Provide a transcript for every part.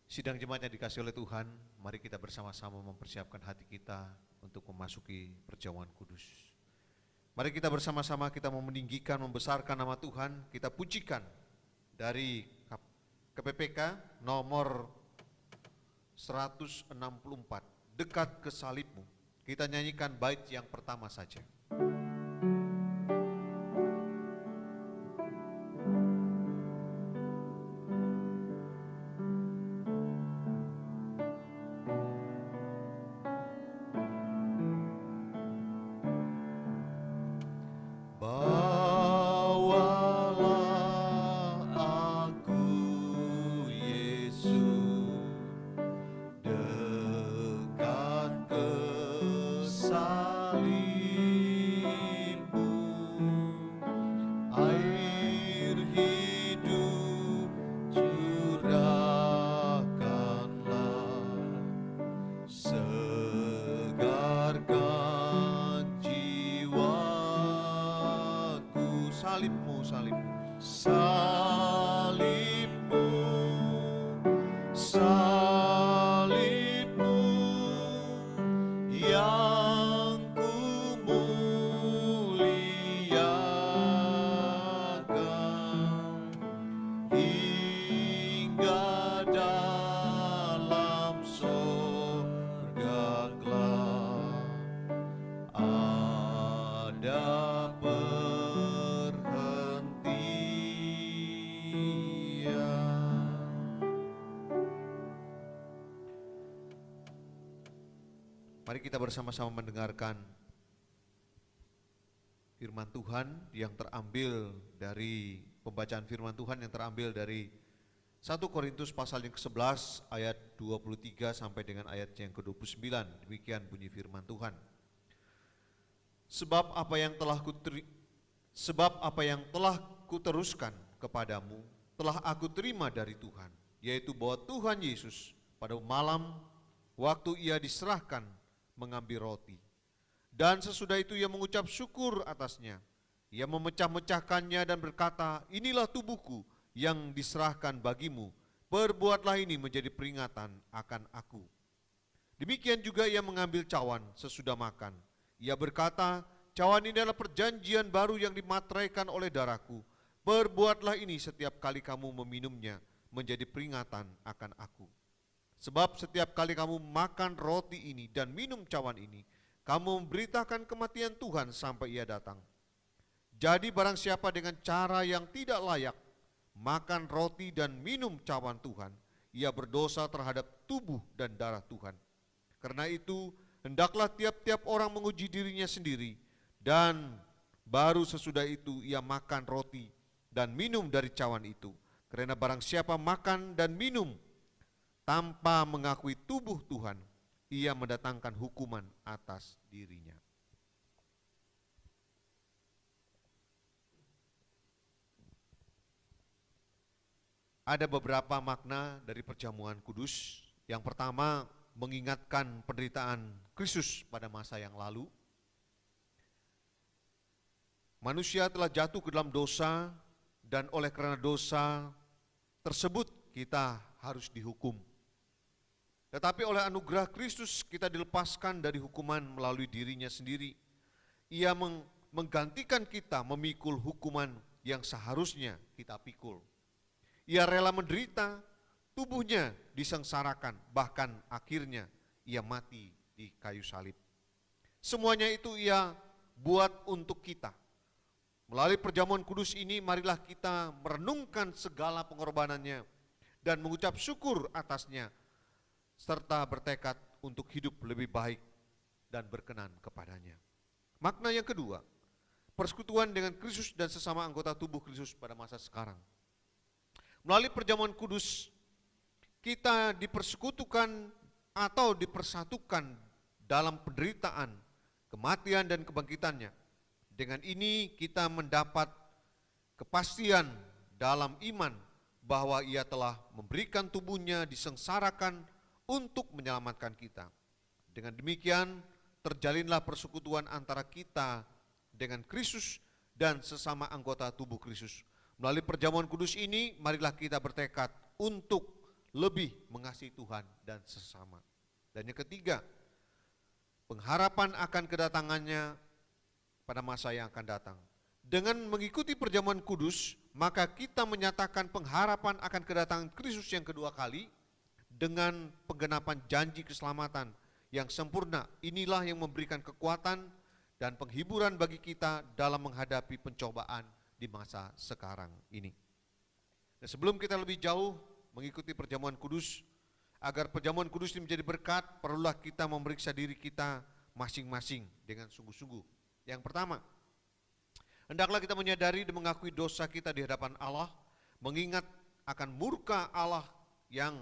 Sidang jemaat yang dikasihi oleh Tuhan, mari kita bersama-sama mempersiapkan hati kita untuk memasuki perjamuan kudus. Mari kita bersama-sama kita meninggikan, membesarkan nama Tuhan, kita pujikan dari KPPK nomor 164, dekat ke salibmu. Kita nyanyikan bait yang pertama saja. Salibmu, salibmu, salibmu, salibmu yang ku muliakan hingga dalam surga kelak ada Mari kita bersama-sama mendengarkan firman Tuhan yang terambil dari pembacaan firman Tuhan yang terambil dari 1 Korintus pasal yang ke-11 ayat 23 sampai dengan ayat yang ke-29. Demikian bunyi firman Tuhan. Sebab apa yang telah kuteruskan kepadamu telah aku terima dari Tuhan, yaitu bahwa Tuhan Yesus pada malam waktu ia diserahkan mengambil roti, dan sesudah itu ia mengucap syukur atasnya. Ia memecah-mecahkannya dan berkata, inilah tubuhku yang diserahkan bagimu, perbuatlah ini menjadi peringatan akan aku. Demikian juga ia mengambil cawan sesudah makan. Ia berkata, cawan ini adalah perjanjian baru yang dimateraikan oleh darahku. Perbuatlah ini setiap kali kamu meminumnya menjadi peringatan akan aku. Sebab setiap kali kamu makan roti ini dan minum cawan ini, kamu memberitakan kematian Tuhan sampai ia datang. Jadi barang siapa dengan cara yang tidak layak makan roti dan minum cawan Tuhan, ia berdosa terhadap tubuh dan darah Tuhan. Karena itu, hendaklah tiap-tiap orang menguji dirinya sendiri, dan baru sesudah itu ia makan roti dan minum dari cawan itu. Karena barang siapa makan dan minum tanpa mengakui tubuh Tuhan, ia mendatangkan hukuman atas dirinya. Ada beberapa makna dari perjamuan kudus. Yang pertama, mengingatkan penderitaan Kristus pada masa yang lalu. Manusia telah jatuh ke dalam dosa, dan oleh karena dosa tersebut kita harus dihukum. Tetapi oleh anugerah Kristus kita dilepaskan dari hukuman melalui dirinya sendiri. Ia menggantikan kita memikul hukuman yang seharusnya kita pikul. Ia rela menderita, tubuhnya disengsarakan, bahkan akhirnya ia mati di kayu salib. Semuanya itu ia buat untuk kita. Melalui perjamuan kudus ini, marilah kita merenungkan segala pengorbanannya dan mengucap syukur atasnya, serta bertekad untuk hidup lebih baik dan berkenan kepadanya. Makna yang kedua, persekutuan dengan Kristus dan sesama anggota tubuh Kristus pada masa sekarang. Melalui perjamuan kudus, kita dipersekutukan atau dipersatukan dalam penderitaan, kematian dan kebangkitannya. Dengan ini kita mendapat kepastian dalam iman bahwa ia telah memberikan tubuhnya disengsarakan untuk menyelamatkan kita. Dengan demikian terjalinlah persekutuan antara kita dengan Kristus dan sesama anggota tubuh Kristus. Melalui perjamuan kudus ini, marilah kita bertekad untuk lebih mengasihi Tuhan dan sesama. Dan yang ketiga, pengharapan akan kedatangannya pada masa yang akan datang. Dengan mengikuti perjamuan kudus, maka kita menyatakan pengharapan akan kedatangan Kristus yang kedua kali dengan penggenapan janji keselamatan yang sempurna. Inilah yang memberikan kekuatan dan penghiburan bagi kita dalam menghadapi pencobaan di masa sekarang ini. Dan sebelum kita lebih jauh mengikuti perjamuan kudus, agar perjamuan kudus ini menjadi berkat, perlulah kita memeriksa diri kita masing-masing dengan sungguh-sungguh. Yang pertama, hendaklah kita menyadari dan mengakui dosa kita di hadapan Allah, mengingat akan murka Allah yang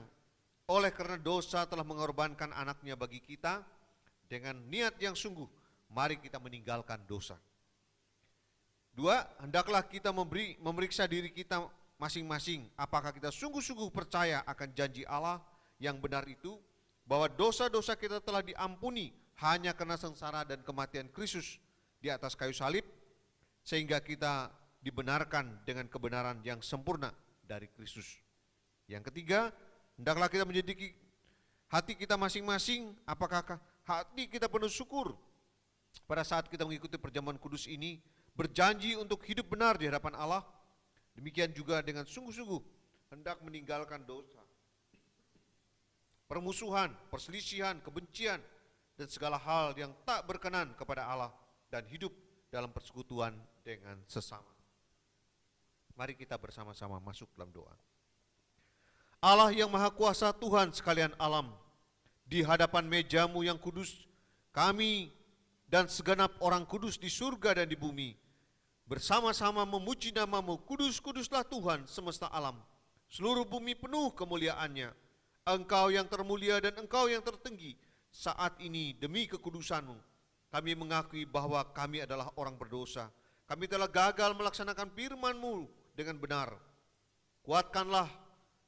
oleh karena dosa telah mengorbankan anaknya bagi kita. Dengan niat yang sungguh, mari kita meninggalkan dosa. Dua, hendaklah kita memeriksa diri kita masing-masing, apakah kita sungguh-sungguh percaya akan janji Allah yang benar itu, bahwa dosa-dosa kita telah diampuni hanya karena sengsara dan kematian Kristus di atas kayu salib, sehingga kita dibenarkan dengan kebenaran yang sempurna dari Kristus. Yang ketiga, hendaklah kita menyelidiki hati kita masing-masing, apakah hati kita penuh syukur pada saat kita mengikuti perjamuan kudus ini, berjanji untuk hidup benar di hadapan Allah. Demikian juga dengan sungguh-sungguh hendak meninggalkan dosa, permusuhan, perselisihan, kebencian, dan segala hal yang tak berkenan kepada Allah, dan hidup dalam persekutuan dengan sesama. Mari kita bersama-sama masuk dalam doa. Allah yang Maha Kuasa, Tuhan sekalian alam, di hadapan meja-Mu yang kudus, kami dan segenap orang kudus di surga dan di bumi bersama-sama memuji nama-Mu. Kudus, kuduslah Tuhan semesta alam, seluruh bumi penuh kemuliaan-Nya. Engkau yang termulia dan Engkau yang tertinggi. Saat ini demi kekudusan-Mu, kami mengakui bahwa kami adalah orang berdosa. Kami telah gagal melaksanakan firman-Mu dengan benar. Kuatkanlah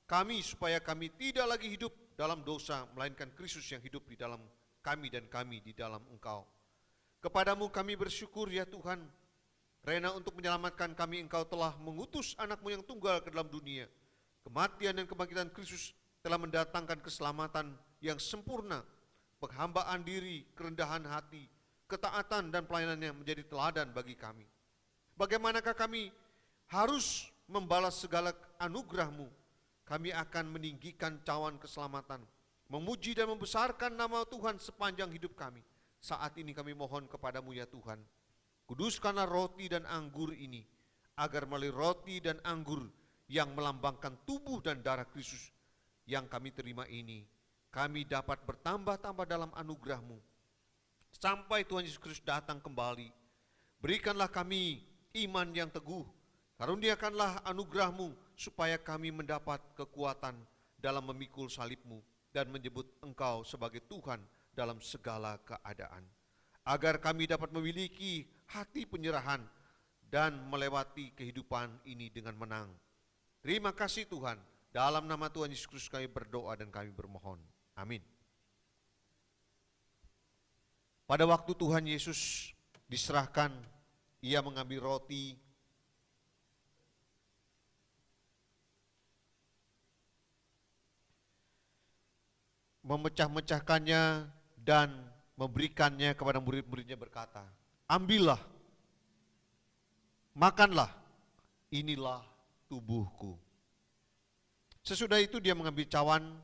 kami supaya kami tidak lagi hidup dalam dosa, melainkan Kristus yang hidup di dalam kami dan kami di dalam Engkau. Kepadamu kami bersyukur ya Tuhan, karena untuk menyelamatkan kami Engkau telah mengutus anak-Mu yang tunggal ke dalam dunia. Kematian dan kebangkitan Kristus telah mendatangkan keselamatan yang sempurna, penghambaan diri, kerendahan hati, ketaatan dan pelayanannya menjadi teladan bagi kami. Bagaimanakah kami harus membalas segala anugerah-Mu? Kami akan meninggikan cawan keselamatan, memuji dan membesarkan nama Tuhan sepanjang hidup kami. Saat ini kami mohon kepadamu ya Tuhan, kuduskanlah roti dan anggur ini, agar melalui roti dan anggur yang melambangkan tubuh dan darah Kristus yang kami terima ini, kami dapat bertambah-tambah dalam anugerah-Mu sampai Tuhan Yesus Kristus datang kembali. Berikanlah kami iman yang teguh, karuniakanlah anugerah-Mu supaya kami mendapat kekuatan dalam memikul salib-Mu dan menyebut Engkau sebagai Tuhan dalam segala keadaan, agar kami dapat memiliki hati penyerahan dan melewati kehidupan ini dengan menang. Terima kasih Tuhan, dalam nama Tuhan Yesus Kristus kami berdoa dan kami bermohon. Amin. Pada waktu Tuhan Yesus diserahkan, Ia mengambil roti, memecah-mecahkannya dan memberikannya kepada murid-muridnya berkata, ambillah, makanlah, inilah tubuhku. Sesudah itu dia mengambil cawan,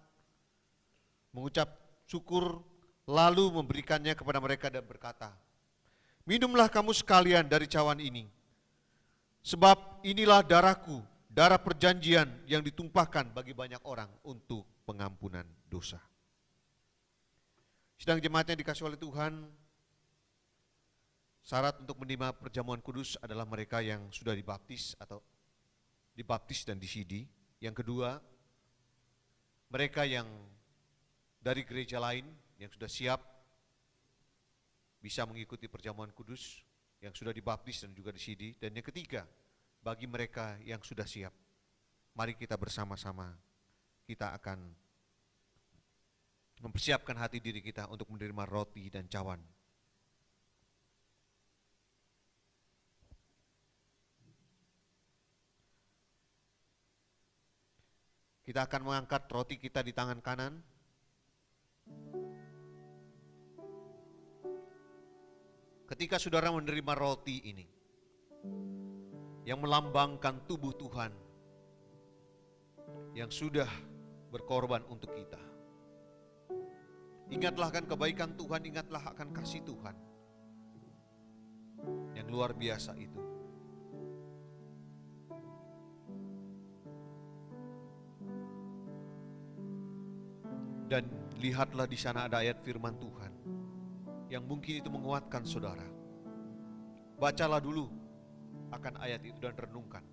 mengucap syukur, lalu memberikannya kepada mereka dan berkata, minumlah kamu sekalian dari cawan ini, sebab inilah darahku, darah perjanjian yang ditumpahkan bagi banyak orang untuk pengampunan dosa. Sidang jemaat yang dikasihi oleh Tuhan, syarat untuk menerima perjamuan kudus adalah mereka yang sudah dibaptis atau dibaptis dan disidi. Yang kedua, mereka yang dari gereja lain yang sudah siap bisa mengikuti perjamuan kudus, yang sudah dibaptis dan juga disidi. Dan yang ketiga, bagi mereka yang sudah siap, mari kita bersama-sama, kita akan mempersiapkan hati diri kita untuk menerima roti dan cawan. Kita akan mengangkat roti kita di tangan kanan. Ketika saudara menerima roti ini, yang melambangkan tubuh Tuhan, yang sudah berkorban untuk kita. Ingatlah akan kebaikan Tuhan, ingatlah akan kasih Tuhan yang luar biasa itu. Dan lihatlah di sana ada ayat firman Tuhan yang mungkin itu menguatkan saudara. Bacalah dulu akan ayat itu dan renungkan.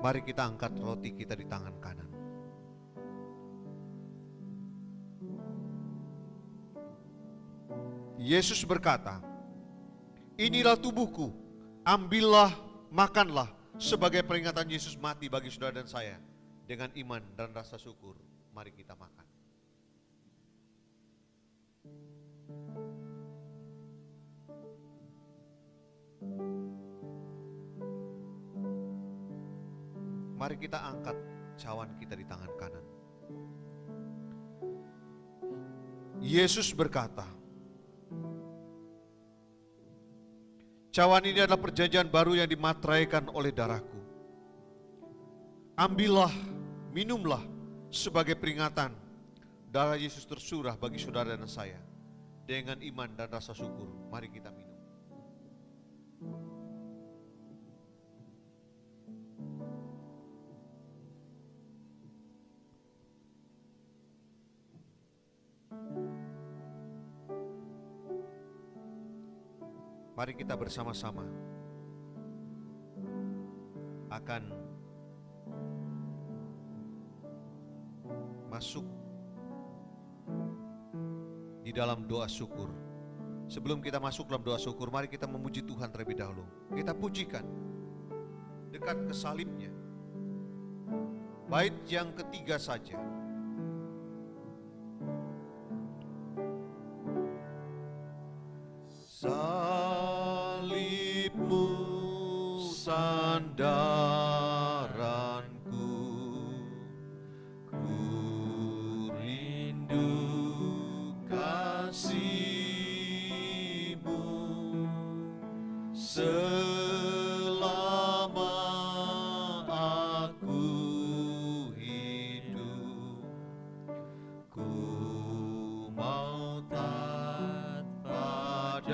Mari kita angkat roti kita di tangan kanan. Yesus berkata, inilah tubuhku, ambillah, makanlah, sebagai peringatan Yesus mati bagi saudara dan saya. Dengan iman dan rasa syukur, mari kita makan. Mari kita angkat cawan kita di tangan kanan. Yesus berkata, cawan ini adalah perjanjian baru yang dimateraikan oleh darahku. Ambillah, minumlah sebagai peringatan darah Yesus tercurah bagi saudara dan saya. Dengan iman dan rasa syukur, mari kita minum. Mari kita bersama-sama akan masuk di dalam doa syukur. Sebelum kita masuk dalam doa syukur, mari kita memuji Tuhan terlebih dahulu. Kita pujikan dekat ke salibnya. Bait yang ketiga saja. Salibmu sandaranku, ku rindu kasih-Mu selama aku hidup. Ku mau taat padamu.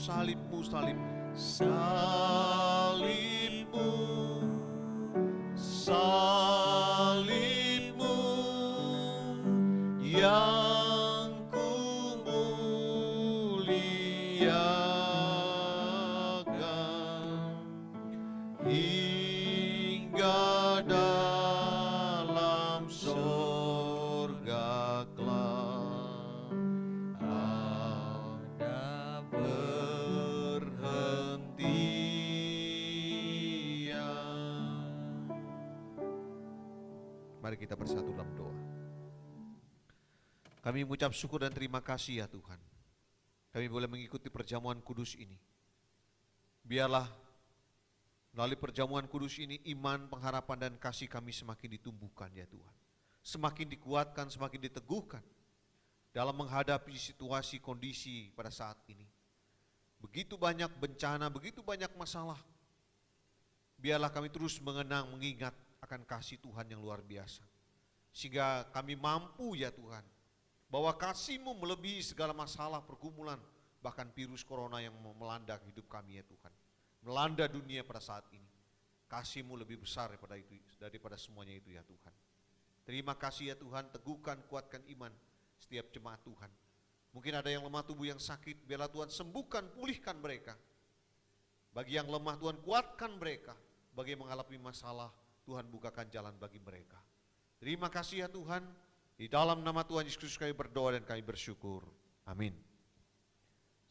Salibmu, salibmu, salibmu, salibmu yang ku muliakan hingga dalam sorga kelak ada perhentian. Mari kita bersatu dalam doa. Kami mengucap syukur dan terima kasih ya Tuhan. Kami boleh mengikuti perjamuan kudus ini. Biarlah melalui perjamuan kudus ini iman, pengharapan dan kasih kami semakin ditumbuhkan ya Tuhan. Semakin dikuatkan, semakin diteguhkan dalam menghadapi situasi kondisi pada saat ini. Begitu banyak bencana, begitu banyak masalah. Biarlah kami terus mengenang, mengingat akan kasih Tuhan yang luar biasa. Sehingga kami mampu ya Tuhan, bahwa kasih-Mu melebihi segala masalah, pergumulan, bahkan virus corona yang melanda hidup kami ya Tuhan. Melanda dunia pada saat ini. Kasih-Mu lebih besar daripada semuanya itu ya Tuhan. Terima kasih ya Tuhan, teguhkan, kuatkan iman setiap jemaat Tuhan. Mungkin ada yang lemah tubuh yang sakit, biarlah Tuhan sembuhkan, pulihkan mereka. Bagi yang lemah Tuhan kuatkan mereka. Bagi yang mengalami masalah, Tuhan bukakan jalan bagi mereka. Terima kasih ya Tuhan. Di dalam nama Tuhan Yesus Kristus kami berdoa dan kami bersyukur. Amin.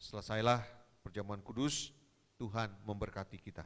Selesailah perjamuan kudus, Tuhan memberkati kita.